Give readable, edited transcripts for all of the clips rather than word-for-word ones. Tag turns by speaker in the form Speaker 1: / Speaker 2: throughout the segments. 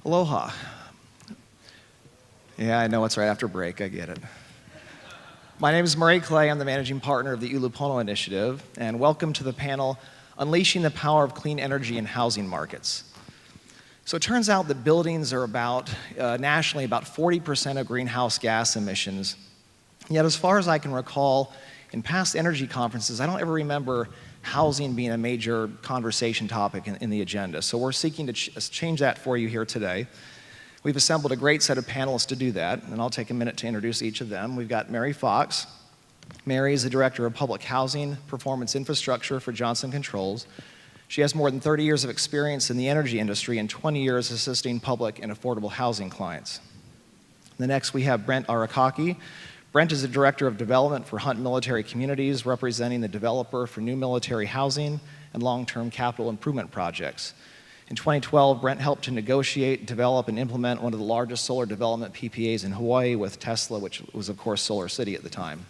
Speaker 1: Aloha. Yeah, I know it's right after break, I get it. My name is Murray Clay, I'm the managing partner of the Ulupono Initiative, and welcome to the panel, Unleashing the Power of Clean Energy in Housing Markets. So it turns out that buildings are nationally about 40% of greenhouse gas emissions. Yet as far as I can recall, in past energy conferences, I don't ever remember housing being a major conversation topic in the agenda. So we're seeking to change that for you here today. We've assembled a great set of panelists to do that, and I'll take a minute to introduce each of them. We've got Mary Fox. Mary is the Director of Public Housing Performance Infrastructure for Johnson Controls. She has more than 30 years of experience in the energy industry and 20 years assisting public and affordable housing clients. The next we have Brent Arakaki. Brent is the Director of Development for Hunt Military Communities, representing the developer for new military housing and long-term capital improvement projects. In 2012, Brent helped to negotiate, develop, and implement one of the largest solar development PPAs in Hawaii with Tesla, which was, of course, Solar City at the time.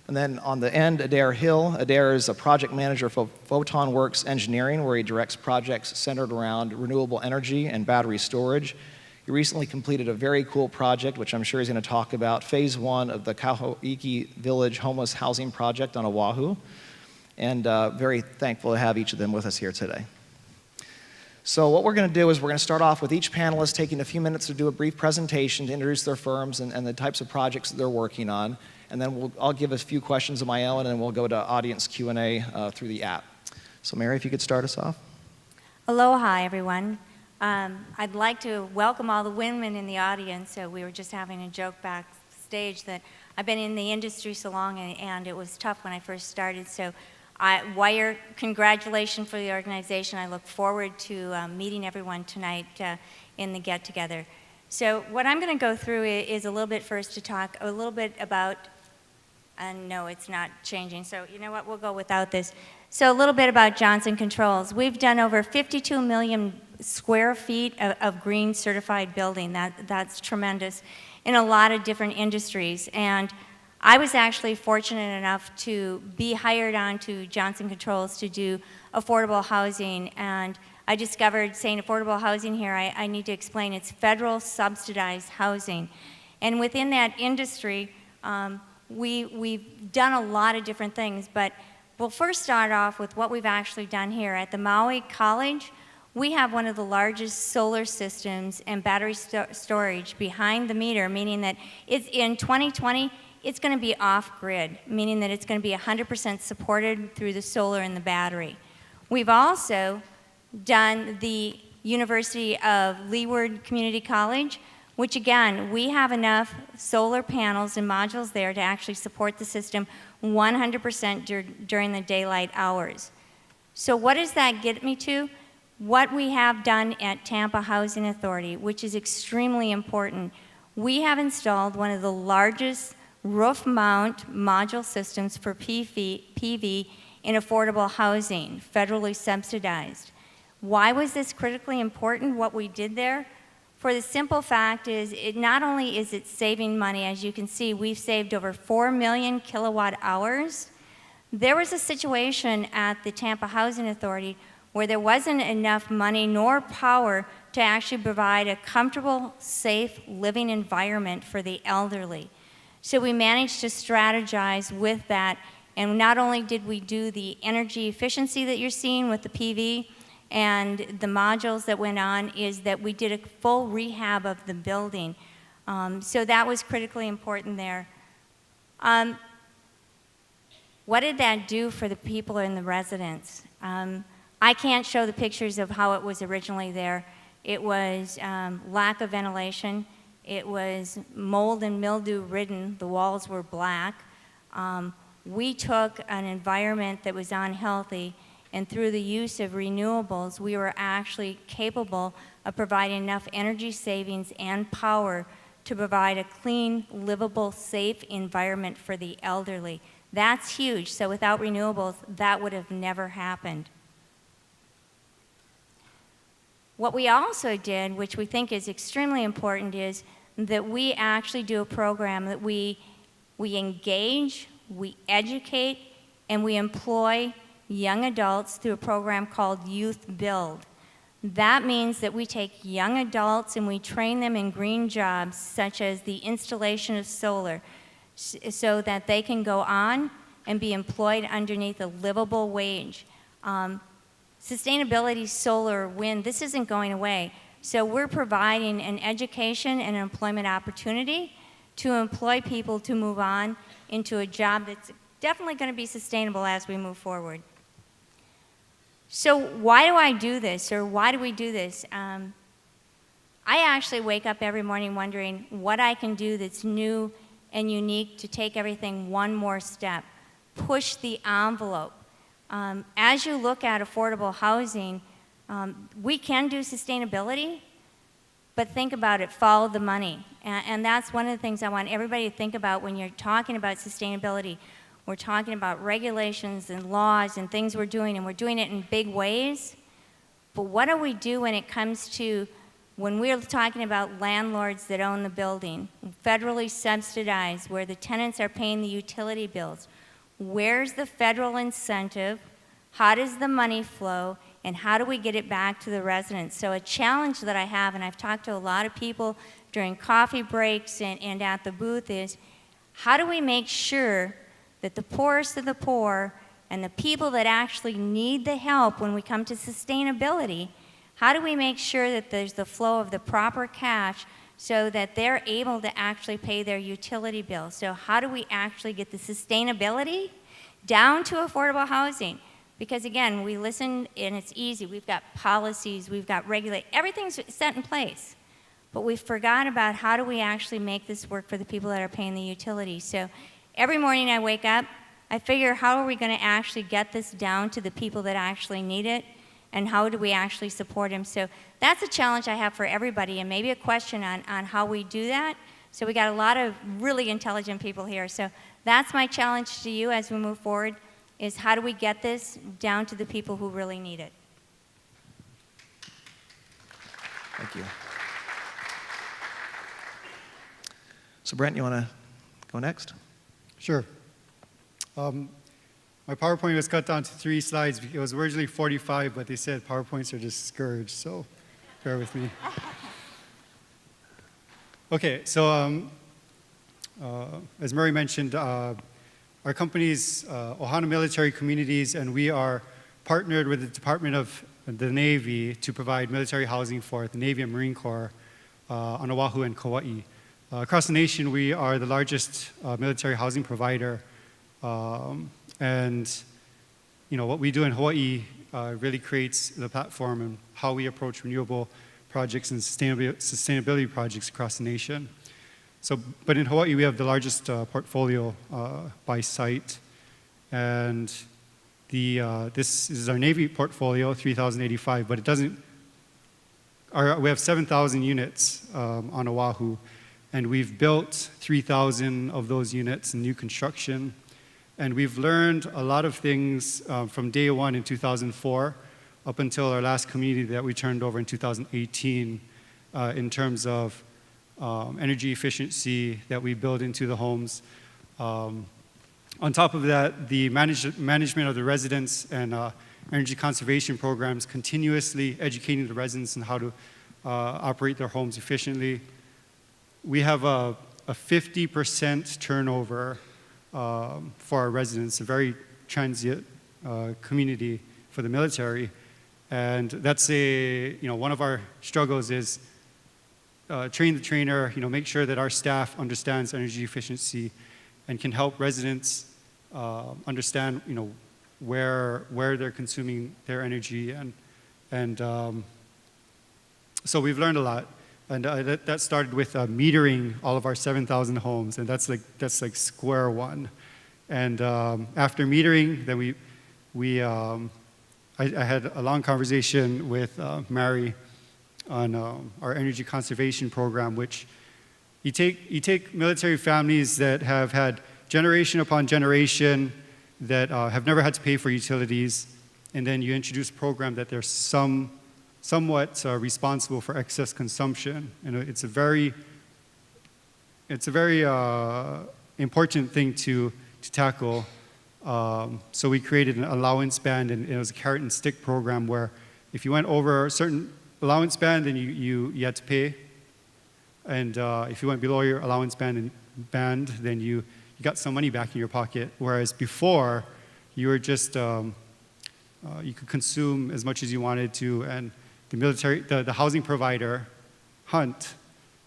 Speaker 1: And then on the end, Adair Hill. Adair is a project manager for Photon Works Engineering, where he directs projects centered around renewable energy and battery storage. He recently completed a very cool project, which I'm sure he's going to talk about, phase 1 of the Kaho'iki Village homeless housing project on Oahu. And very thankful to have each of them with us here today. So what we're going to do is we're going to start off with each panelist taking a few minutes to do a brief presentation to introduce their firms and the types of projects that they're working on. And then I'll give a few questions of my own, and then we'll go to audience Q&A through the app. So Mary, if you could start us off.
Speaker 2: Aloha, everyone. I'd like to welcome all the women in the audience. So we were just having a joke backstage that I've been in the industry so long, and it was tough when I first started. So Wire, congratulations for the organization. I look forward to meeting everyone tonight in the get-together. So what I'm going to go through is a little bit first to talk a little bit about, and no, it's not changing. So you know what, we'll go without this. So a little bit about Johnson Controls. We've done over 52 million square feet of green certified building. That's tremendous in a lot of different industries. And I was actually fortunate enough to be hired on to Johnson Controls to do affordable housing. And I discovered, saying affordable housing here, I need to explain it's federal subsidized housing. And within that industry, we've done a lot of different things, but we'll first start off with what we've actually done here. At the Maui College, we have one of the largest solar systems and battery storage behind the meter, meaning that it's in 2020, it's going to be off-grid, meaning that it's going to be 100% supported through the solar and the battery. We've also done the University of Leeward Community College, which again, we have enough solar panels and modules there to actually support the system 100% during the daylight hours. So what does that get me to? What we have done at Tampa Housing Authority, which is extremely important. We have installed one of the largest roof mount module systems for PV in affordable housing, federally subsidized. Why was this critically important, what we did there? For the simple fact is, not only is it saving money, as you can see, we've saved over 4 million kilowatt hours. There was a situation at the Tampa Housing Authority where there wasn't enough money nor power to actually provide a comfortable, safe living environment for the elderly. So we managed to strategize with that, and not only did we do the energy efficiency that you're seeing with the PV and the modules that went on, is that we did a full rehab of the building. So that was critically important there. What did that do for the people and the residents? I can't show the pictures of how it was originally there. It was lack of ventilation. It was mold and mildew ridden. The walls were black. We took an environment that was unhealthy, and through the use of renewables, we were actually capable of providing enough energy savings and power to provide a clean, livable, safe environment for the elderly. That's huge. So without renewables, that would have never happened. What we also did, which we think is extremely important, is that we actually do a program that we engage, we educate, and we employ young adults through a program called Youth Build. That means that we take young adults and we train them in green jobs, such as the installation of solar, so that they can go on and be employed underneath a livable wage. Sustainability, solar, wind, this isn't going away. So we're providing an education and employment opportunity to employ people to move on into a job that's definitely going to be sustainable as we move forward. So why do I do this, or why do we do this? I actually wake up every morning wondering what I can do that's new and unique to take everything one more step, push the envelope. As you look at affordable housing, we can do sustainability, but think about it, follow the money. And that's one of the things I want everybody to think about when you're talking about sustainability. We're talking about regulations and laws and things we're doing, and we're doing it in big ways. But what do we do when it comes to when we're talking about landlords that own the building, federally subsidized, where the tenants are paying the utility bills? Where's the federal incentive? How does the money flow? And how do we get it back to the residents? So a challenge that I have, and I've talked to a lot of people during coffee breaks and at the booth, is how do we make sure that the poorest of the poor and the people that actually need the help when we come to sustainability, how do we make sure that there's the flow of the proper cash so that they're able to actually pay their utility bill? So how do we actually get the sustainability down to affordable housing? Because again, we listen and it's easy. We've got policies, we've got everything's set in place. But we forgot about how do we actually make this work for the people that are paying the utilities. So every morning I wake up, I figure how are we going to actually get this down to the people that actually need it, and how do we actually support them? So that's a challenge I have for everybody, and maybe a question on how we do that. So we got a lot of really intelligent people here. So that's my challenge to you as we move forward, is how do we get this down to the people who really need it?
Speaker 1: Thank you. So Brent, you want to go next?
Speaker 3: Sure. My PowerPoint was cut down to 3 slides. It was originally 45, but they said PowerPoints are discouraged, so bear with me. Okay, so as Murray mentioned, our company's Ohana Military Communities, and we are partnered with the Department of the Navy to provide military housing for the Navy and Marine Corps on Oahu and Kauai. Across the nation, we are the largest military housing provider, and what we do in Hawaii really creates the platform and how we approach renewable projects and sustainability projects across the nation. So, but in Hawaii, we have the largest portfolio by site, and this is our Navy portfolio, 3,085, but it doesn't. We have 7,000 units on Oahu, and we've built 3,000 of those units in new construction, and we've learned a lot of things from day one in 2004 up until our last community that we turned over in 2018 in terms of energy efficiency that we build into the homes. On top of that, the management of the residents and energy conservation programs, continuously educating the residents on how to operate their homes efficiently. We have a 50% turnover for our residents, a very transient community for the military. And that's one of our struggles is train the trainer, make sure that our staff understands energy efficiency and can help residents understand, where they're consuming their energy. And so we've learned a lot. And that started with metering all of our 7,000 homes, and that's like square one. And after metering, then I had a long conversation with Mary on our energy conservation program, which you take military families that have had generation upon generation that have never had to pay for utilities, and then you introduce a program that they're somewhat responsible for excess consumption. It's a very important thing to tackle. So we created an allowance band, and it was a carrot and stick program where if you went over a certain allowance band, then you had to pay. And if you went below your allowance band, then you got some money back in your pocket. Whereas before, you were just, you could consume as much as you wanted to, and the housing provider, Hunt,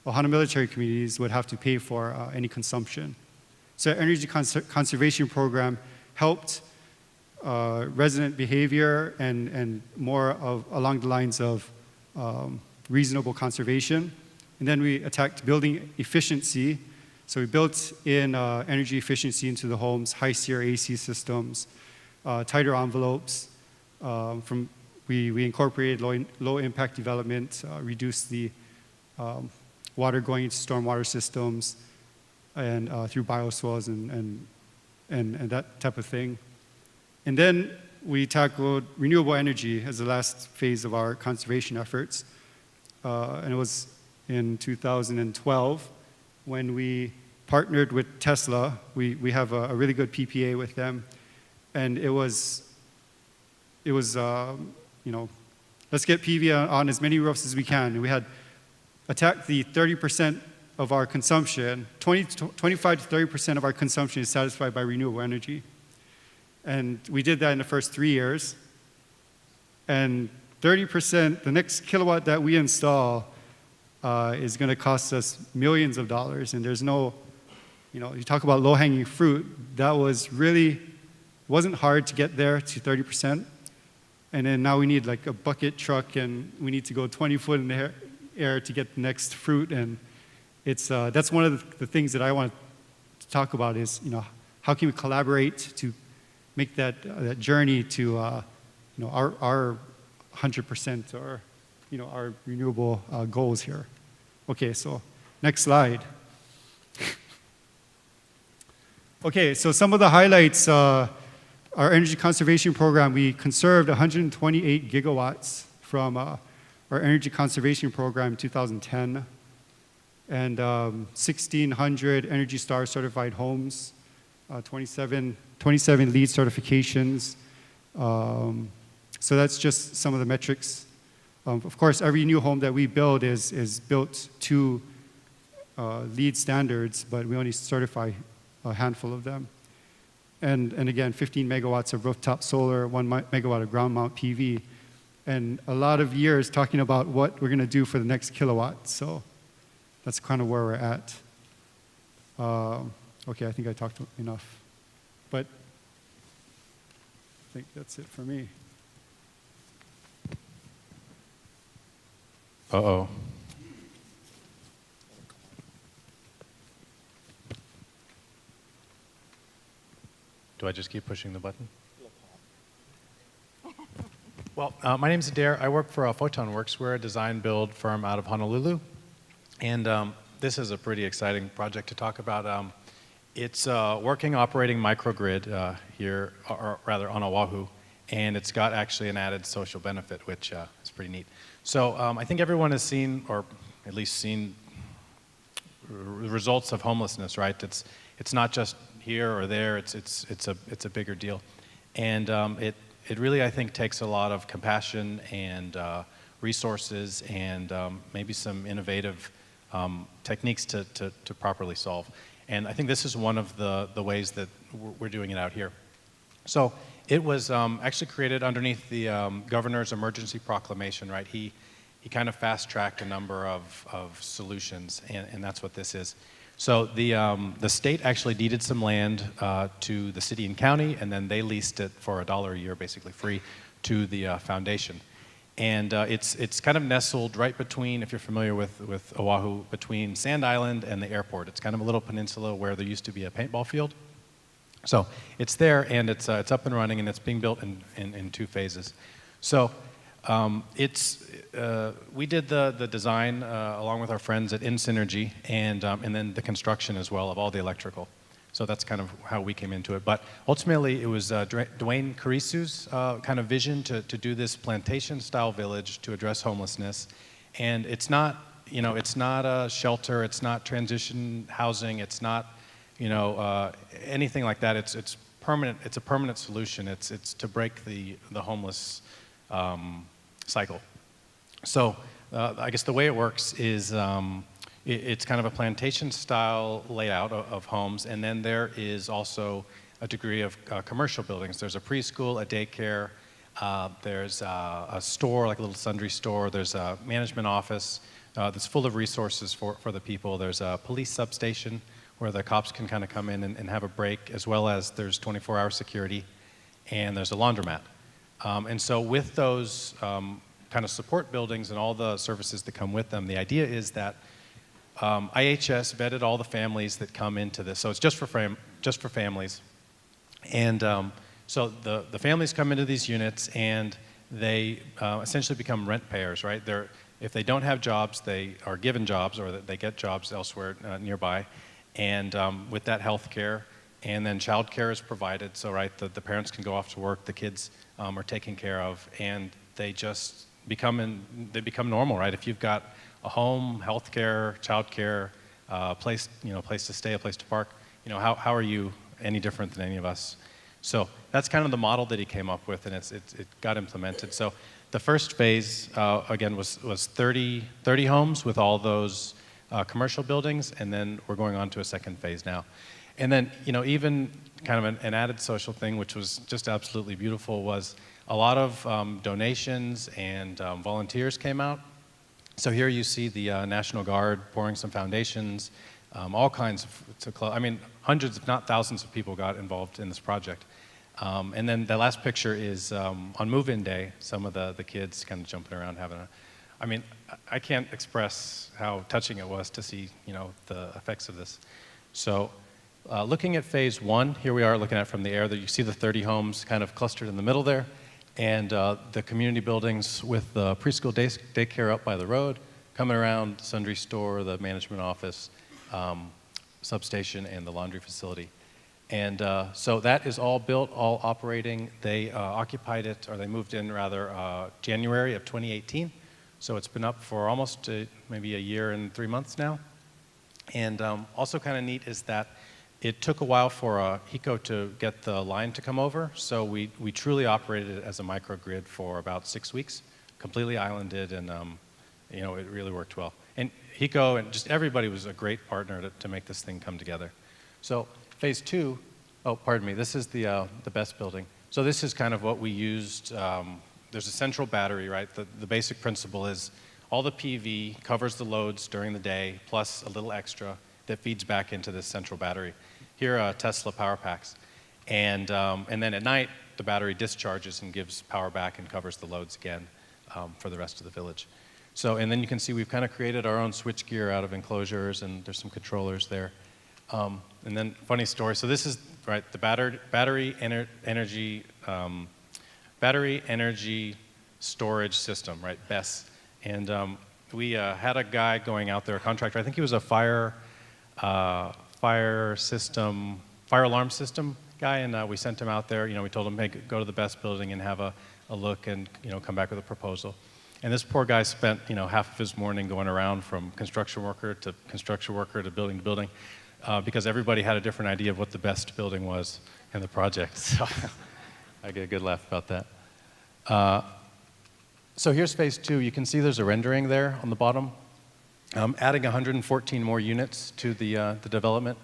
Speaker 3: or Hunter military communities would have to pay for any consumption. So energy conservation program helped resident behavior and more along the lines of reasonable conservation. And then we attacked building efficiency. So we built in energy efficiency into the homes, high SEER AC systems, tighter envelopes. We incorporated low impact development, reduced the water going into stormwater systems, and through bioswales and that type of thing. And then we tackled renewable energy as the last phase of our conservation efforts. And it was in 2012 when we partnered with Tesla. We have a really good PPA with them. And it was you know, let's get PV on as many roofs as we can. And we had attacked the 30% of our consumption, 25 to 30% of our consumption is satisfied by renewable energy. And we did that in the first 3 years. And 30%, the next kilowatt that we install is going to cost us millions of dollars. And there's no, you know, you talk about low-hanging fruit, that was really, wasn't hard to get there to 30%. And then now we need like a bucket truck, and we need to go 20 foot in the air to get the next fruit. And it's, that's one of the things that I want to talk about is, you know, how can we collaborate to make that journey to, you know, our 100% or, you know, our renewable goals here. Okay, so next slide. Okay, so some of the highlights, our energy conservation program, we conserved 128 gigawatts from our energy conservation program in 2010, and 1,600 Energy Star certified homes, 27 LEED certifications. So that's just some of the metrics. Of course, every new home that we build is built to LEED standards, but we only certify a handful of them. And again, 15 megawatts of rooftop solar, 1 megawatt of ground mount PV, and a lot of years talking about what we're going to do for the next kilowatt. So that's kind of where we're at. Okay, I think I talked enough. But I think that's it for me.
Speaker 4: Uh-oh. Do I just keep pushing the button? Well, my name's Adair. I work for Photon Works. We're a design build firm out of Honolulu. And this is a pretty exciting project to talk about. It's a working, operating microgrid here, or rather on Oahu. And it's got actually an added social benefit, which is pretty neat. So I think everyone has seen, or at least seen, the results of homelessness, right? It's not just here or there. It's a bigger deal, and it really, I think, takes a lot of compassion and resources and maybe some innovative techniques to properly solve. And I think this is one of the ways that we're doing it out here. So it was actually created underneath the governor's emergency proclamation, right? He kind of fast-tracked a number of solutions, and that's what this is. So the state actually deeded some land to the city and county, and then they leased it for $1 a year, basically free, to the foundation. And it's kind of nestled right between, if you're familiar with Oahu, between Sand Island and the airport. It's kind of a little peninsula where there used to be a paintball field. So it's there, and it's up and running, and it's being built in 2 phases. So we did the design along with our friends at InSynergy, and then the construction as well of all the electrical. So that's kind of how we came into it. But ultimately, it was Dwayne Carisu's kind of vision to do this plantation-style village to address homelessness. And it's not, you know, it's not a shelter, it's not transition housing, it's not, you know, anything like that. It's permanent. It's a permanent solution. It's to break the homeless cycle. So I guess the way it works is it's kind of a plantation-style layout of homes, and then there is also a degree of commercial buildings. There's a preschool, a daycare, there's a store, like a little sundry store, there's a management office that's full of resources for the people. There's a police substation where the cops can kind of come in and have a break, as well as there's 24-hour security, and there's a laundromat. And so with those kind of support buildings and all the services that come with them, the idea is that IHS vetted all the families that come into this. So it's just for families. And so the families come into these units, and they essentially become rent payers, right? If they don't have jobs, they are given jobs, or they get jobs elsewhere nearby. And with that, health care, and then child care is provided. So, right, the parents can go off to work, the kids are taken care of, and they just become normal, right? If you've got a home, health care, child care, place to stay, a place to park, how are you any different than any of us? So that's kind of the model that he came up with, and it got implemented. So the first phase, again, was 30 homes with all those commercial buildings, and then we're going on to a second phase now. And then, even kind of an added social thing, which was just absolutely beautiful, was a lot of donations and volunteers came out. So here you see the National Guard pouring some foundations, all kinds of, hundreds if not thousands of people got involved in this project. And then the last picture is on move-in day, some of the kids kind of jumping around I can't express how touching it was to see, the effects of this. So looking at phase one, here we are looking at from the air. You see the 30 homes kind of clustered in the middle there, and the community buildings with the preschool daycare up by the road, coming around, sundry store, the management office, substation, and the laundry facility. And so that is all built, all operating. They occupied it, or they moved in rather, January of 2018. So it's been up for almost maybe a year and 3 months now. And also kind of neat is that it took a while for HECO to get the line to come over. So we truly operated it as a microgrid for about 6 weeks, completely islanded, and it really worked well. And HECO and just everybody was a great partner to make this thing come together. So phase two, this is the BEST building. So this is kind of what we used. There's a central battery, right? The basic principle is all the PV covers the loads during the day, plus a little extra that feeds back into this central battery. Here are Tesla power packs. And then at night, the battery discharges and gives power back and covers the loads again for the rest of the village. So, and then you can see we've kind of created our own switchgear out of enclosures, and there's some controllers there. And then, funny story, so this is, right, the battery energy storage system, right, BESS. And we had a guy going out there, a contractor, I think he was a fire alarm system guy, and we sent him out there. We told him, hey, go to the BESS building and have a look and, come back with a proposal. And this poor guy spent, half of his morning going around from construction worker to building, because everybody had a different idea of what the best building was in the project. So I get a good laugh about that. So here's phase two. You can see there's a rendering there on the bottom, adding 114 more units to the development.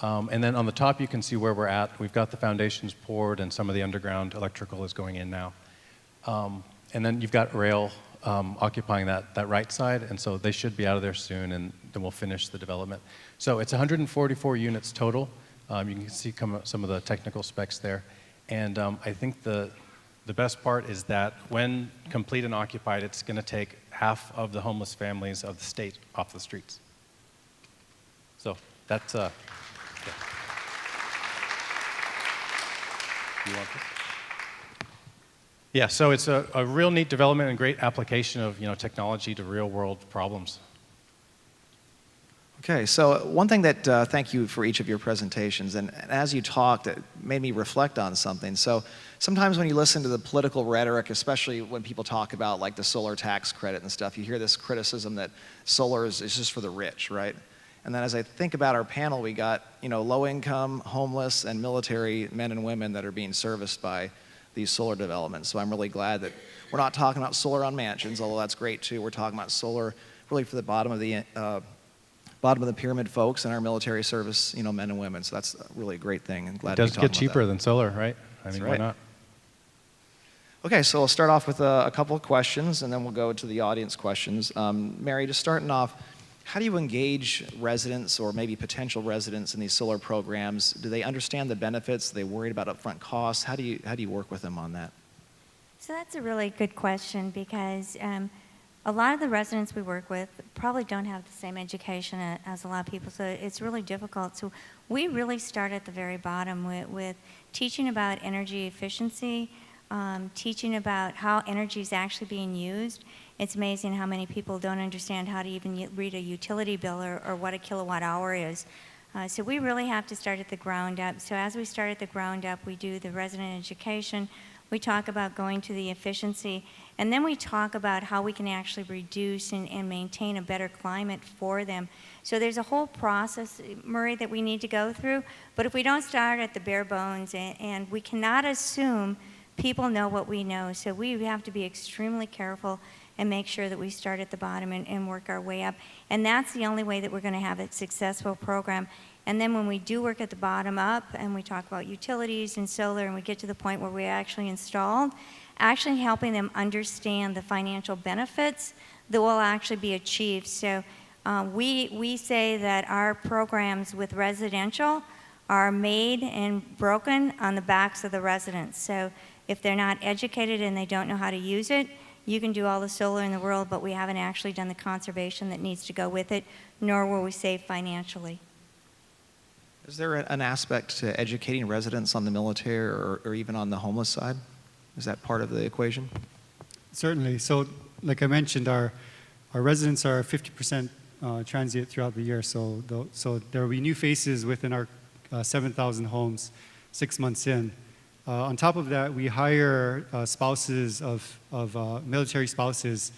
Speaker 4: And then on the top, you can see where we're at. We've got the foundations poured, and some of the underground electrical is going in now. And then you've got rail occupying that right side, and so they should be out of there soon, and then we'll finish the development. So it's 144 units total. You can see some of the technical specs there. And I think the best part is that when complete and occupied, it's going to take half of the homeless families of the state off the streets. So that's yeah. You want this? Yeah, so it's a real neat development and great application of technology to real world problems.
Speaker 1: Okay, so one thing that, thank you for each of your presentations, and as you talked, it made me reflect on something. So sometimes when you listen to the political rhetoric, especially when people talk about like the solar tax credit and stuff, you hear this criticism that solar is just for the rich, right? And then as I think about our panel, we got low income, homeless, and military men and women that are being serviced by these solar developments. So I'm really glad that we're not talking about solar on mansions, although that's great too. We're talking about solar really for the bottom of the pyramid folks and our military service, men and women. So that's really a great thing. And glad
Speaker 4: It
Speaker 1: to be
Speaker 4: does
Speaker 1: talking
Speaker 4: get
Speaker 1: about
Speaker 4: cheaper
Speaker 1: that.
Speaker 4: than solar, right? I
Speaker 1: That's
Speaker 4: mean,
Speaker 1: right.
Speaker 4: why not?
Speaker 1: Okay, so I'll start off with a couple of questions, and then we'll go to the audience questions. Mary, just starting off, how do you engage residents or maybe potential residents in these solar programs? Do they understand the benefits? Are they worried about upfront costs? How do you work with them on that?
Speaker 2: So that's a really good question because a lot of the residents we work with probably don't have the same education as a lot of people, so it's really difficult. So we really start at the very bottom with teaching about energy efficiency, teaching about how energy is actually being used. It's amazing how many people don't understand how to even read a utility bill or what a kilowatt hour is. So we really have to start at the ground up. So as we start at the ground up, we do the resident education. We talk about going to the efficiency, and then we talk about how we can actually reduce and maintain a better climate for them. So there's a whole process, Murray, that we need to go through, but if we don't start at the bare bones, and we cannot assume people know what we know, so we have to be extremely careful and make sure that we start at the bottom and work our way up. And that's the only way that we're going to have a successful program. And then when we do work at the bottom up and we talk about utilities and solar and we get to the point where we actually installed, actually helping them understand the financial benefits that will actually be achieved. So we say that our programs with residential are made and broken on the backs of the residents. So if they're not educated and they don't know how to use it, you can do all the solar in the world, but we haven't actually done the conservation that needs to go with it, nor will we save financially.
Speaker 1: Is there an aspect to educating residents on the military or even on the homeless side? Is that part of the equation?
Speaker 3: Certainly. So, like I mentioned, our residents are 50% transient throughout the year. So there will be new faces within our 7,000 homes 6 months in. On top of that, we hire spouses of military spouses,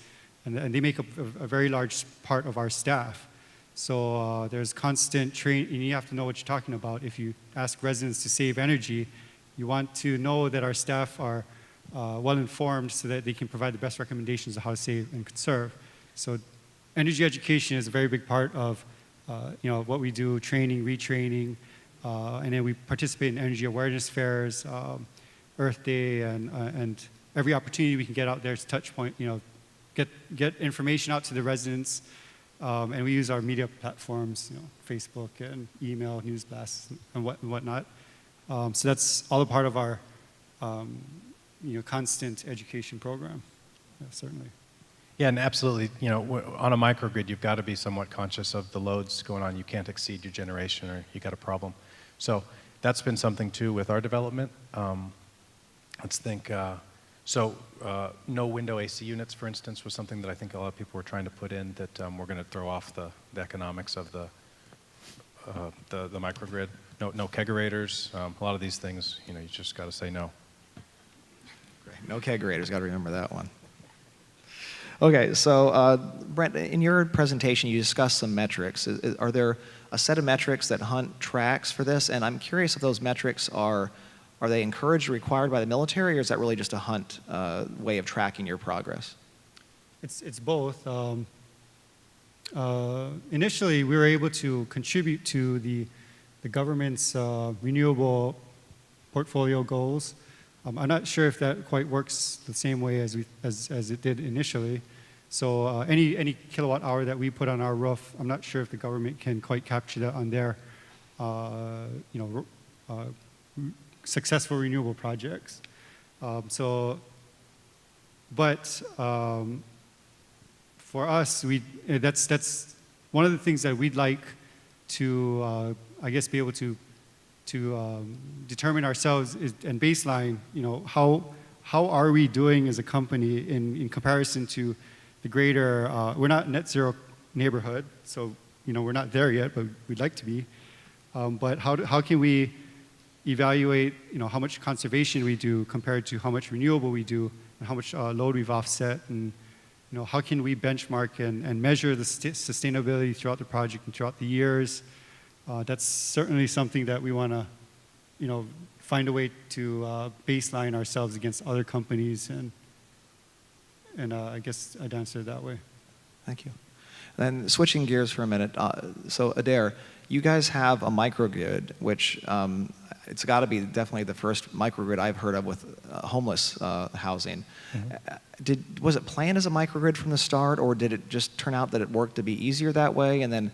Speaker 3: and they make up a very large part of our staff. So there's constant training, and you have to know what you're talking about. If you ask residents to save energy, you want to know that our staff are well informed so that they can provide the best recommendations of how to save and conserve. So energy education is a very big part of what we do, training, retraining, and then we participate in energy awareness fairs, Earth Day, and every opportunity we can get out there to touch point, get information out to the residents. And we use our media platforms, Facebook and email, news blasts, and whatnot. So that's all a part of our, constant education program. Yeah, certainly.
Speaker 4: Yeah, and absolutely. On a microgrid, you've got to be somewhat conscious of the loads going on. You can't exceed your generation, or you got a problem. So that's been something too with our development. Let's think. No window AC units, for instance, was something that I think a lot of people were trying to put in that we're going to throw off the economics of the microgrid. No kegerators. A lot of these things, you just got to say no.
Speaker 1: Great. No kegerators, got to remember that one. Okay, so Brent, in your presentation, you discussed some metrics. Are there a set of metrics that Hunt tracks for this? And I'm curious if those metrics are they encouraged or required by the military, or is that really just a Hunt way of tracking your progress?
Speaker 3: It's both. Initially, we were able to contribute to the government's renewable portfolio goals. I'm not sure if that quite works the same way as it did initially. So any kilowatt hour that we put on our roof, I'm not sure if the government can quite capture that on their successful renewable projects. But for us, that's one of the things that we'd like to, be able to determine ourselves and baseline. How are we doing as a company in comparison to the greater? We're not net zero neighborhood, so we're not there yet, but we'd like to be. But how can we evaluate, how much conservation we do compared to how much renewable we do, and how much load we've offset, and how can we benchmark and measure the sustainability throughout the project and throughout the years. That's certainly something that we want to, find a way to baseline ourselves against other companies, and I guess I'd answer it that way.
Speaker 1: Thank you. Then switching gears for a minute, so Adair, you guys have a microgrid, which it's got to be definitely the first microgrid I've heard of with homeless housing. Was it planned as a microgrid from the start, or did it just turn out that it worked to be easier that way? And then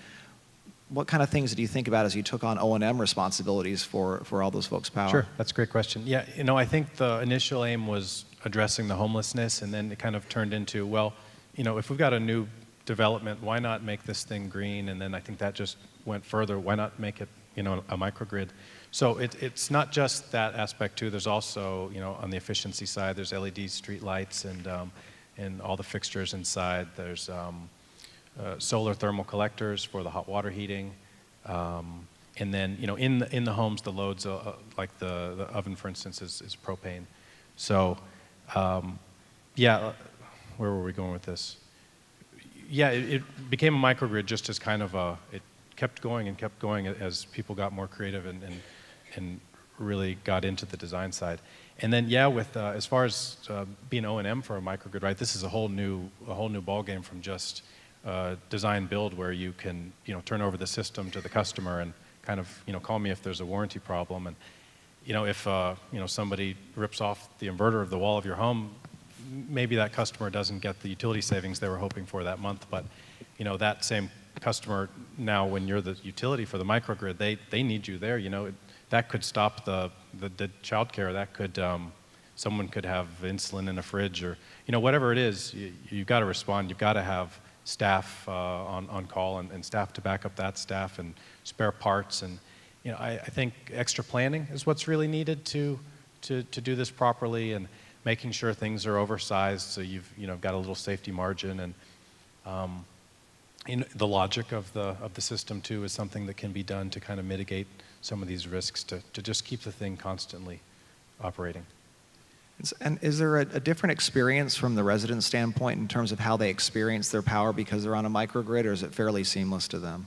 Speaker 1: what kind of things did you think about as you took on O&M responsibilities for all those folks' power?
Speaker 4: Sure, that's a great question. Yeah, I think the initial aim was addressing the homelessness, and then it kind of turned into, well, if we've got a new development, why not make this thing green? And then I think that just went further. Why not make it, a microgrid? So it's not just that aspect too. There's also, on the efficiency side, there's LED street lights and all the fixtures inside. There's solar thermal collectors for the hot water heating. And then, in the homes, the loads, like the oven, for instance, is propane. So, yeah, where were we going with this? Yeah, it became a microgrid just as kind of it kept going and kept going as people got more creative and really got into the design side. And then, yeah, with as far as being O&M for a microgrid, right? This is a whole new ballgame from just design build, where you can turn over the system to the customer and kind of call me if there's a warranty problem. And if somebody rips off the inverter of the wall of your home, maybe that customer doesn't get the utility savings they were hoping for that month, but that same customer now, when you're the utility for the microgrid, they need you there. That could stop the child care. That could someone could have insulin in a fridge, or whatever it is. You've got to respond. You've got to have staff on call and staff to back up that staff and spare parts. And I think extra planning is what's really needed to do this properly, and making sure things are oversized so you've got a little safety margin. And the logic of the system too is something that can be done to kind of mitigate some of these risks, to just keep the thing constantly operating.
Speaker 1: And is there a different experience from the resident standpoint in terms of how they experience their power because they're on a microgrid, or is it fairly seamless to them?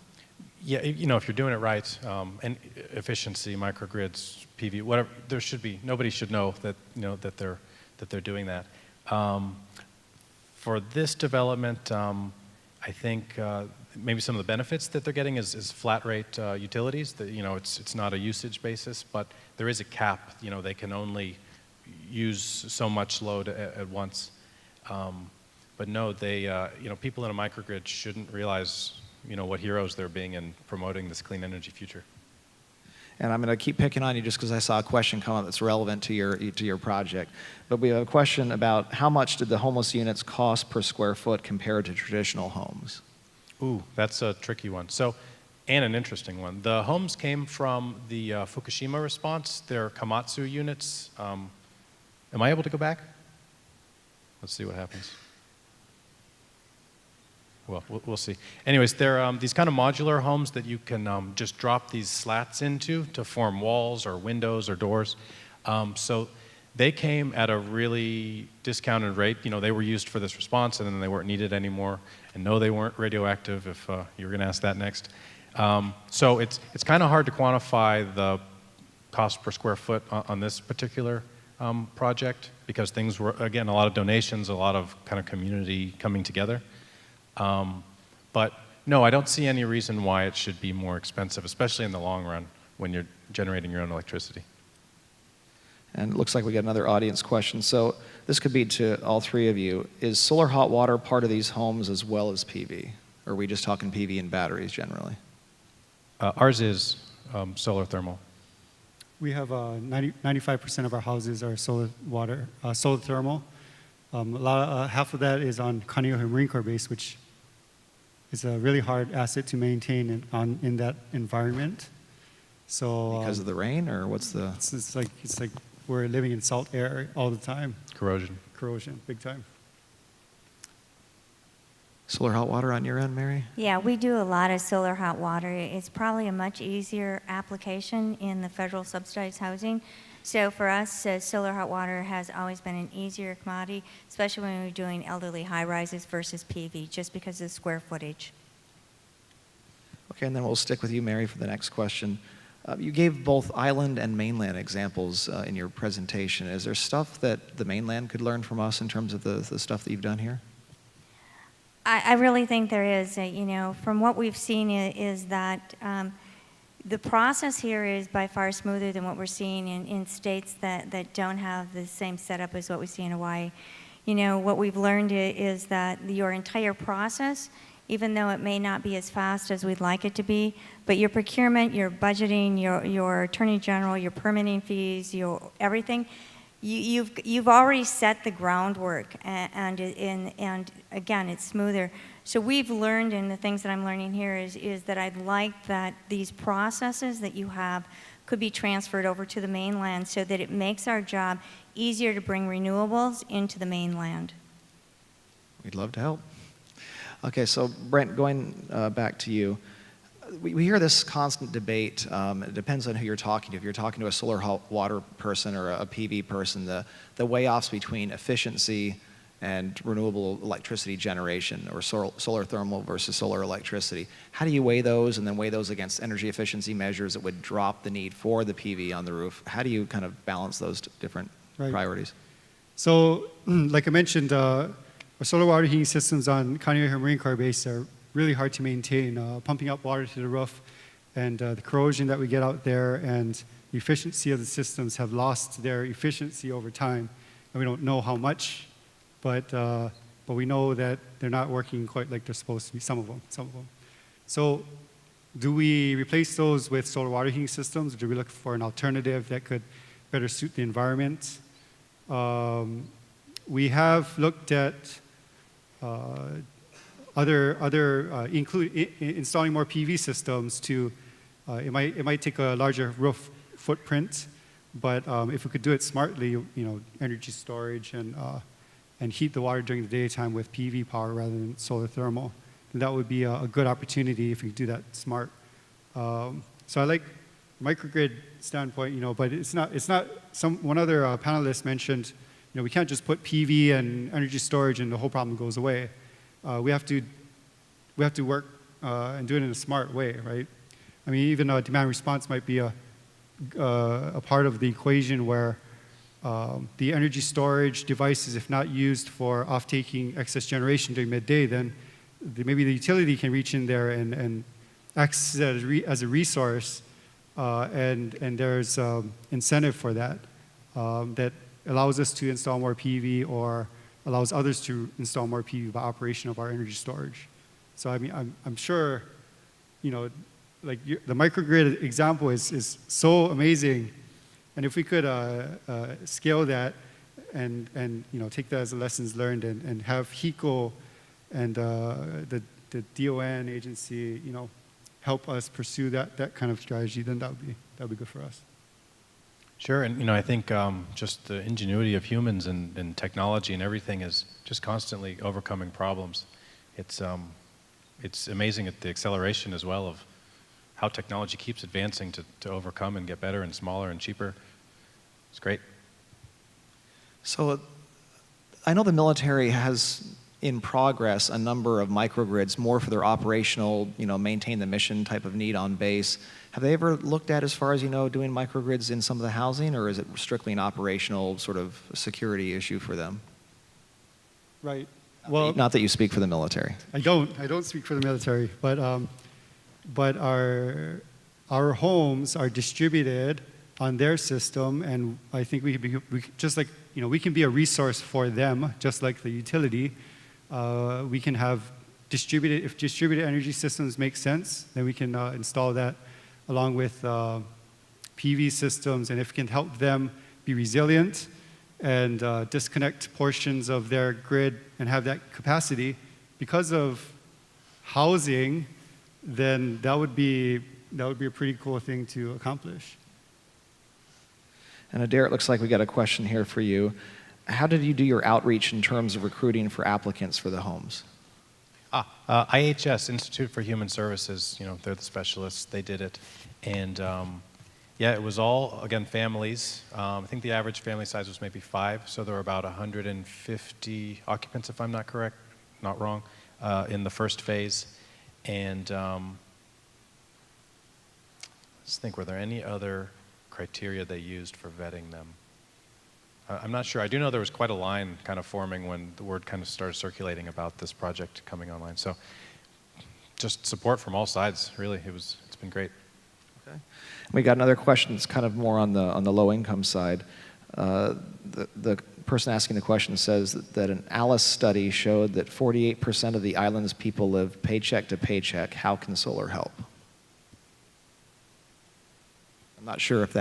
Speaker 4: Yeah, if you're doing it right, and efficiency, microgrids, PV, whatever, there should be, nobody should know that that they're doing that. For this development, I think maybe some of the benefits that they're getting is flat rate utilities. That it's not a usage basis, but there is a cap. They can only use so much load at once. But no, they people in a microgrid shouldn't realize what heroes they're being in promoting this clean energy future.
Speaker 1: And I'm going to keep picking on you just because I saw a question come up that's relevant to your project. But we have a question about how much did the homeless units cost per square foot compared to traditional homes? Ooh,
Speaker 4: that's a tricky one. So, and an interesting one. The homes came from the Fukushima response. They're Komatsu units. Am I able to go back? Let's see what happens. Well, we'll see. Anyways, they're these kind of modular homes that you can just drop these slats into to form walls or windows or doors. So they came at a really discounted rate. They were used for this response, and then they weren't needed anymore. And no, they weren't radioactive, if you were going to ask that next. So it's kind of hard to quantify the cost per square foot on this particular project, because things were, again, a lot of donations, a lot of kind of community coming together. But no, I don't see any reason why it should be more expensive, especially in the long run when you're generating your own electricity.
Speaker 1: And it looks like we got another audience question. So this could be to all three of you. Is solar hot water part of these homes as well as PV? Or are we just talking PV and batteries generally?
Speaker 4: Ours is solar thermal.
Speaker 3: We have 95% of our houses are solar thermal. Half of that is on Kaneohe Marine Corps base, which is a really hard asset to maintain in that environment. So
Speaker 1: because of the rain, or what's the?
Speaker 3: It's like we're living in salt air all the time. Corrosion, big time.
Speaker 1: Solar hot water on your end, Mary?
Speaker 2: Yeah, we do a lot of solar hot water. It's probably a much easier application in the federal subsidized housing. So for us, solar hot water has always been an easier commodity, especially when we're doing elderly high-rises versus PV, just because of the square footage.
Speaker 1: Okay, and then we'll stick with you, Mary, for the next question. You gave both island and mainland examples in your presentation. Is there stuff that the mainland could learn from us in terms of the stuff that you've done here?
Speaker 2: I really think there is. You know, from what we've seen is that the process here is by far smoother than what we're seeing in states that don't have the same setup as what we see in Hawaii. You know, what we've learned is that your entire process, even though it may not be as fast as we'd like it to be, but your procurement, your budgeting, your attorney general, your permitting fees, your everything, you've already set the groundwork, and again, it's smoother. So we've learned, and the things that I'm learning here is that I'd like that these processes that you have could be transferred over to the mainland so that it makes our job easier to bring renewables into the mainland.
Speaker 1: We'd love to help. Okay, so Brent, going back to you, we hear this constant debate. It depends on who you're talking to. If you're talking to a solar water person or a PV person, the way-offs between efficiency and renewable electricity generation, or solar thermal versus solar electricity. How do you weigh those, and then weigh those against energy efficiency measures that would drop the need for the PV on the roof? How do you kind of balance those different priorities?
Speaker 3: So, like I mentioned, our solar water heating systems on Kaneohe Marine Corps base are really hard to maintain. Pumping up water to the roof and the corrosion that we get out there and the efficiency of the systems have lost their efficiency over time. And we don't know how much, but we know that they're not working quite like they're supposed to be, some of them. So do we replace those with solar water heating systems, or do we look for an alternative that could better suit the environment? We have looked at installing more PV systems to, it might take a larger roof footprint, but if we could do it smartly, you know, energy storage and heat the water during the daytime with PV power rather than solar thermal, then that would be a good opportunity if we do that smart. So I like microgrid standpoint, you know, but it's not. One other panelist mentioned, you know, we can't just put PV and energy storage and the whole problem goes away. We have to work and do it in a smart way, right? I mean, even demand response might be a part of the equation where the energy storage devices, if not used for off-taking excess generation during midday, then maybe the utility can reach in there and access it as a resource, and there's incentive for that that allows us to install more PV or allows others to install more PV by operation of our energy storage. So I mean, I'm sure, you know, like the microgrid example is so amazing, and if we could scale that and you know, take that as a lessons learned and have HECO and the DON agency, you know, help us pursue that kind of strategy, then that would be good for us.
Speaker 4: Sure, and you know, I think just the ingenuity of humans and technology and everything is just constantly overcoming problems. It's amazing at the acceleration as well of how technology keeps advancing to overcome and get better and smaller and cheaper. It's great.
Speaker 1: So I know the military has in progress a number of microgrids more for their operational, you know, maintain the mission type of need on base. Have they ever looked at, as far as you know, doing microgrids in some of the housing, or is it strictly an operational sort of security issue for them?
Speaker 3: Right. Well,
Speaker 1: not that you speak for the military.
Speaker 3: I don't speak for the military, but our homes are distributed on their system, and I think we just like, you know, we can be a resource for them, just like the utility. We can have if distributed energy systems make sense, then we can install that along with PV systems, and if it can help them be resilient and disconnect portions of their grid and have that capacity because of housing, then that would be a pretty cool thing to accomplish.
Speaker 1: And Adair, it looks like we got a question here for you. How did you do your outreach in terms of recruiting for applicants for the homes?
Speaker 4: IHS, Institute for Human Services, you know, they're the specialists, they did it. And yeah, it was all, again, families. I think the average family size was maybe 5, so there were about 150 occupants, if I'm not wrong, in the first phase. And Let's think, were there any other criteria they used for vetting them? I'm not sure. I do know there was quite a line kind of forming when the word kind of started circulating about this project coming online. So just support from all sides, really. It's been great.
Speaker 1: Okay. We got another question that's kind of more on the low income side. The person asking the question says that an Alice study showed that 48% of the island's people live paycheck to paycheck. How can solar help? I'm not sure if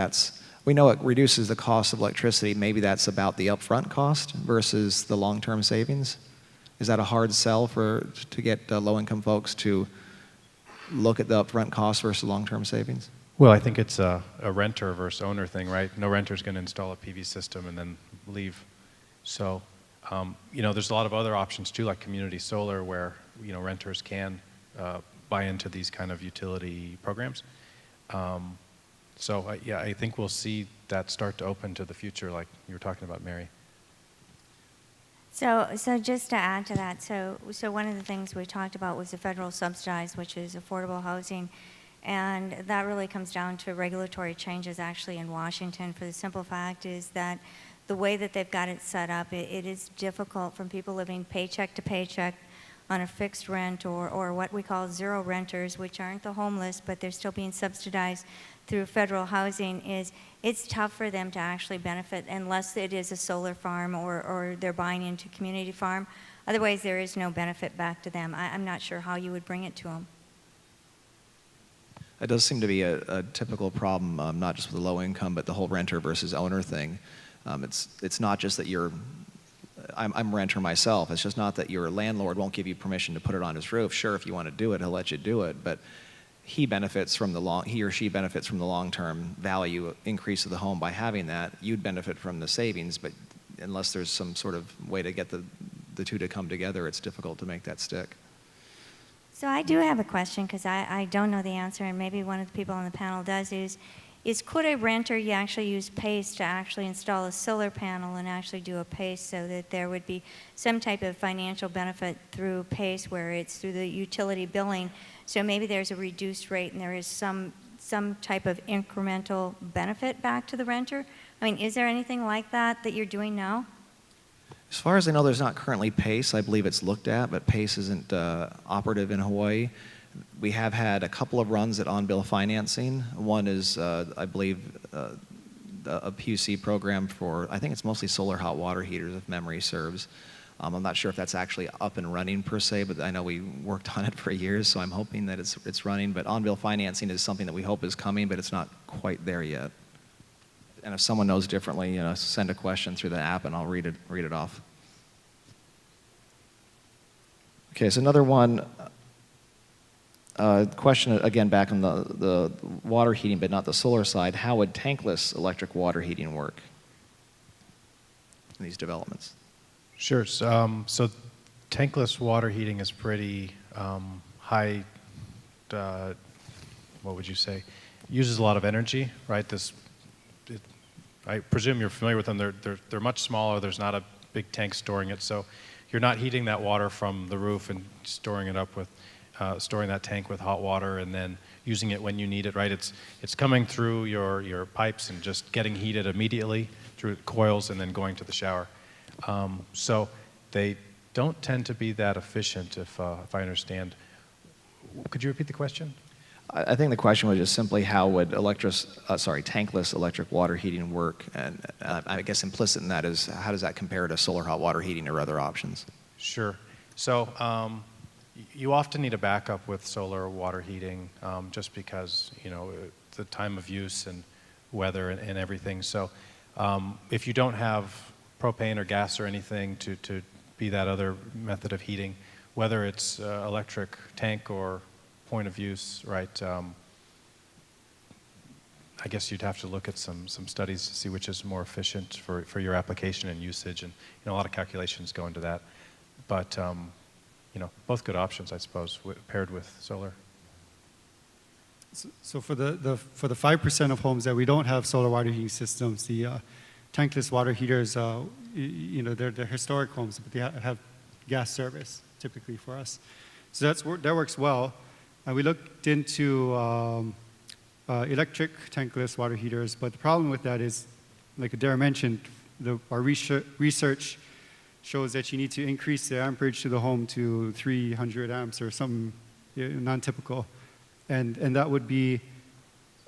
Speaker 1: we know it reduces the cost of electricity. Maybe that's about the upfront cost versus the long-term savings. Is that a hard sell to get low-income folks to look at the upfront cost versus long-term savings?
Speaker 4: Well, I think it's a renter versus owner thing, right? No renter's going to install a PV system and then leave. So, there's a lot of other options too, like community solar, where renters can buy into these kind of utility programs. I think we'll see that start to open to the future, like you were talking about, Mary.
Speaker 2: So just to add to that, so one of the things we talked about was the federal subsidized, which is affordable housing, and that really comes down to regulatory changes actually in Washington. For the simple fact is that the way that they've got it set up, it is difficult for people living paycheck to paycheck on a fixed rent or what we call zero renters, which aren't the homeless, but they're still being subsidized through federal housing. It's tough for them to actually benefit unless it is a solar farm or they're buying into community farm. Otherwise, there is no benefit back to them. I'm not sure how you would bring it to them.
Speaker 1: It does seem to be a typical problem, not just with the low income, but the whole renter versus owner thing. It's not just that I'm a renter myself. It's just not that your landlord won't give you permission to put it on his roof. Sure, if you want to do it, he'll let you do it, but he or she benefits from the long-term value increase of the home by having that. You'd benefit from the savings, but unless there's some sort of way to get the two to come together, it's difficult to make that stick.
Speaker 2: So I do have a question, because I don't know the answer, and maybe one of the people on the panel does, is could a renter actually use PACE to actually install a solar panel and actually do a PACE so that there would be some type of financial benefit through PACE where it's through the utility billing? So maybe there's a reduced rate and there is some type of incremental benefit back to the renter? I mean, is there anything like that you're doing now?
Speaker 1: As far as I know, there's not currently PACE. I believe it's looked at, but PACE isn't operative in Hawaii. We have had a couple of runs at on-bill financing. One is, I believe, a PUC program for, I think it's mostly solar hot water heaters, if memory serves. I'm not sure if that's actually up and running per se, but I know we worked on it for years, so I'm hoping that it's running. But on-bill financing is something that we hope is coming, but it's not quite there yet. And if someone knows differently, send a question through the app and I'll read it off. Okay, so another one. Question again back on the water heating, but not the solar side. How would tankless electric water heating work in these developments?
Speaker 4: Sure. So tankless water heating is pretty high. What would you say? Uses a lot of energy, right? I presume you're familiar with them. They're much smaller. There's not a big tank storing it, so you're not heating that water from the roof and storing it up with. Storing that tank with hot water and then using it when you need it, right? It's coming through your pipes and just getting heated immediately through coils and then going to the shower. So they don't tend to be that efficient, if I understand. Could you repeat the question?
Speaker 1: I think the question was just simply how would tankless electric water heating work? And I guess implicit in that is how does that compare to solar hot water heating or other options?
Speaker 4: Sure. So you often need a backup with solar water heating, just because the time of use and weather and everything. So if you don't have propane or gas or anything to be that other method of heating, whether it's electric tank or point of use, right? I guess you'd have to look at some studies to see which is more efficient for your application and usage, and a lot of calculations go into that. But both good options, I suppose, paired with solar.
Speaker 3: So for the 5% of homes that we don't have solar water heating systems, the tankless water heaters, they're historic homes, but they have gas service typically for us. So that works well. We looked into electric tankless water heaters, but the problem with that is, like Adair mentioned, our research shows that you need to increase the amperage to the home to 300 amps or something non-typical, and that would be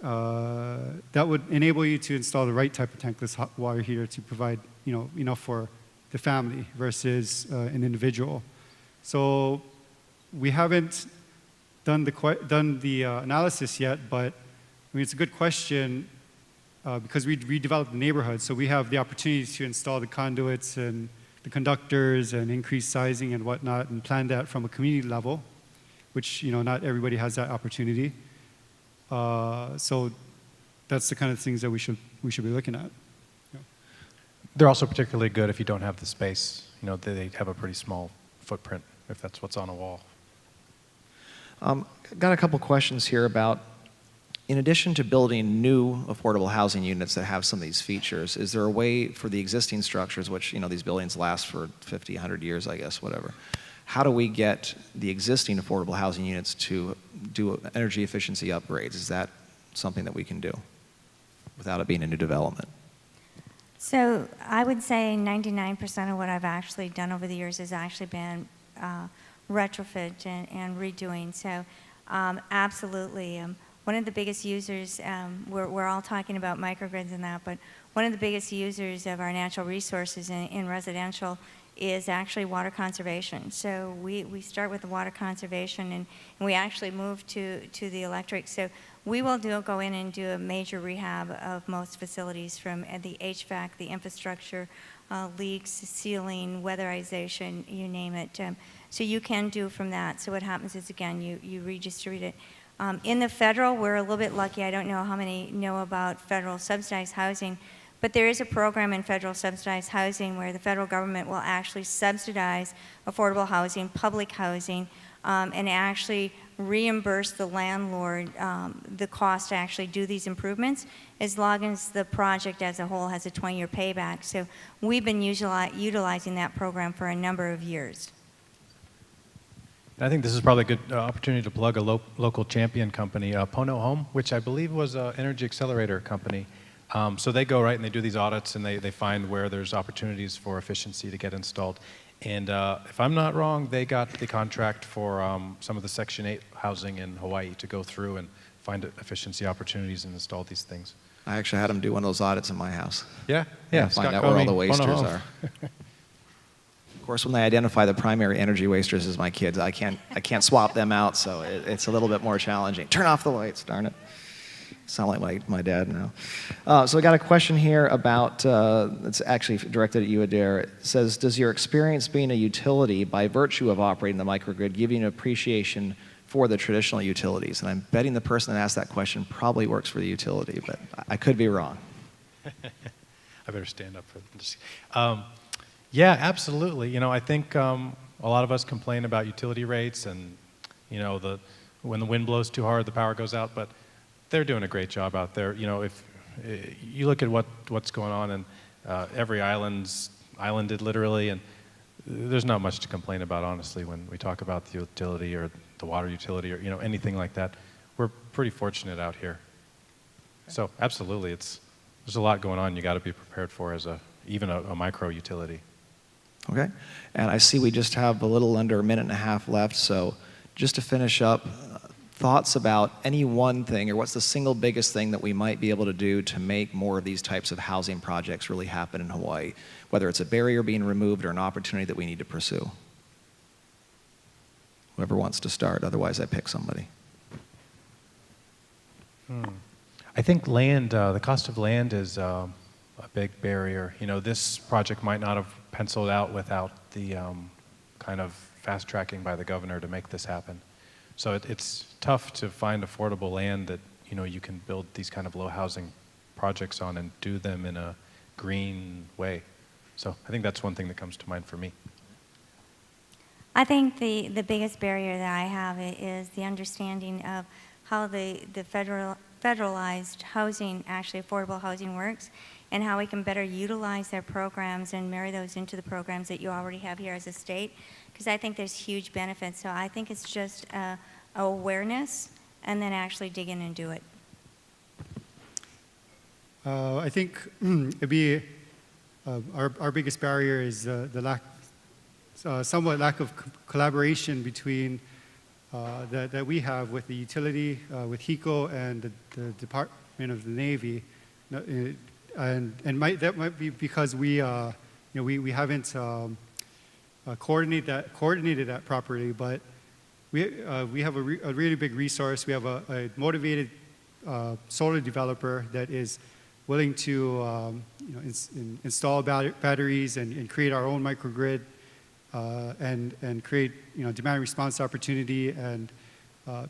Speaker 3: that would enable you to install the right type of tankless hot water heater to provide enough for the family versus an individual. So we haven't done the analysis yet, but I mean, it's a good question because we redeveloped the neighborhood, so we have the opportunities to install the conduits and the conductors and increase sizing and whatnot, and plan that from a community level, which not everybody has that opportunity. So that's the kind of things that we should be looking at. Yeah.
Speaker 4: They're also particularly good if you don't have the space. They have a pretty small footprint if that's what's on a wall.
Speaker 1: Got a couple questions here about, in addition to building new affordable housing units that have some of these features, is there a way for the existing structures, which these buildings last for 50, 100 years, I guess, whatever, how do we get the existing affordable housing units to do energy efficiency upgrades? Is that something that we can do without it being a new development?
Speaker 2: So I would say 99% of what I've actually done over the years has actually been retrofit and redoing. So absolutely. One of the biggest users, we're all talking about microgrids and that, but one of the biggest users of our natural resources in residential is actually water conservation. So we start with the water conservation and we actually move to the electric. So we will go in and do a major rehab of most facilities, from the HVAC, the infrastructure, leaks, ceiling, weatherization, you name it. So you can do from that. So what happens is, again, you redistribute it. In the federal, we're a little bit lucky. I don't know how many know about federal subsidized housing, but there is a program in federal subsidized housing where the federal government will actually subsidize affordable housing, public housing, and actually reimburse the landlord the cost to actually do these improvements, as long as the project as a whole has a 20-year payback. So we've been utilizing that program for a number of years.
Speaker 4: I think this is probably a good opportunity to plug a local champion company, Pono Home, which I believe was an energy accelerator company. So they go right and they do these audits and they find where there's opportunities for efficiency to get installed. And if I'm not wrong, they got the contract for some of the Section 8 housing in Hawaii to go through and find efficiency opportunities and install these things.
Speaker 1: I actually had them do one of those audits in my house.
Speaker 4: Yeah.
Speaker 1: Find
Speaker 4: Scott
Speaker 1: out where all the
Speaker 4: Comey,
Speaker 1: wasters
Speaker 4: Pono Home.
Speaker 1: are. Of course, when they identify the primary energy wasters as my kids, I can't swap them out, so it's a little bit more challenging. Turn off the lights, darn it. Sound like my dad now. So I got a question here about, it's actually directed at you, Adair. It says, does your experience being a utility by virtue of operating the microgrid give you an appreciation for the traditional utilities? And I'm betting the person that asked that question probably works for the utility, but I could be wrong.
Speaker 4: I better stand up for this. Yeah, absolutely. I think a lot of us complain about utility rates and, when the wind blows too hard, the power goes out, but they're doing a great job out there. If you look at what's going on, and every islanded literally, and there's not much to complain about, honestly, when we talk about the utility or the water utility or anything like that. We're pretty fortunate out here. So absolutely, there's a lot going on you got to be prepared for as even a micro utility.
Speaker 1: Okay, and I see we just have a little under a minute and a half left, so just to finish up, thoughts about any one thing, or what's the single biggest thing that we might be able to do to make more of these types of housing projects really happen in Hawaii, whether it's a barrier being removed or an opportunity that we need to pursue? Whoever wants to start, otherwise I pick somebody.
Speaker 4: I think land, the cost of land is a big barrier. This project might not have penciled out without the kind of fast tracking by the governor to make this happen. So it's tough to find affordable land that you can build these kind of low housing projects on and do them in a green way. So I think that's one thing that comes to mind for me.
Speaker 2: I think the biggest barrier that I have is the understanding of how the federalized housing, actually affordable housing, works, and how we can better utilize their programs and marry those into the programs that you already have here as a state, because I think there's huge benefits. So I think it's just awareness and then actually dig in and do it.
Speaker 3: I think it'd be our biggest barrier is the lack, somewhat lack of collaboration between that we have with the utility, with HECO and the Department of the Navy, and that might be because we haven't coordinated that properly, but we have a really big resource. We have a motivated solar developer that is willing to install batteries and create our own microgrid and create demand response opportunity and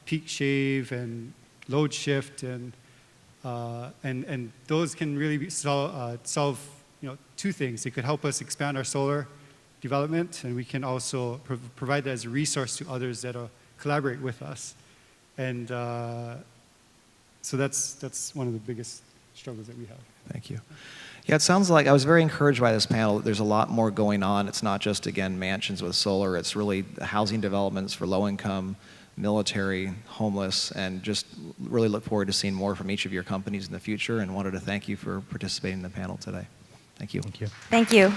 Speaker 3: peak shave and load shift and those can really solve two things. They could help us expand our solar development, and we can also provide that as a resource to others that collaborate with us. And so that's one of the biggest struggles that we have.
Speaker 1: Thank you. Yeah, it sounds like I was very encouraged by this panel. There's a lot more going on. It's not just, again, mansions with solar. It's really housing developments for low income, military, homeless, and just really look forward to seeing more from each of your companies in the future, and wanted to thank you for participating in the panel today. Thank you.
Speaker 4: Thank you.
Speaker 2: Thank you.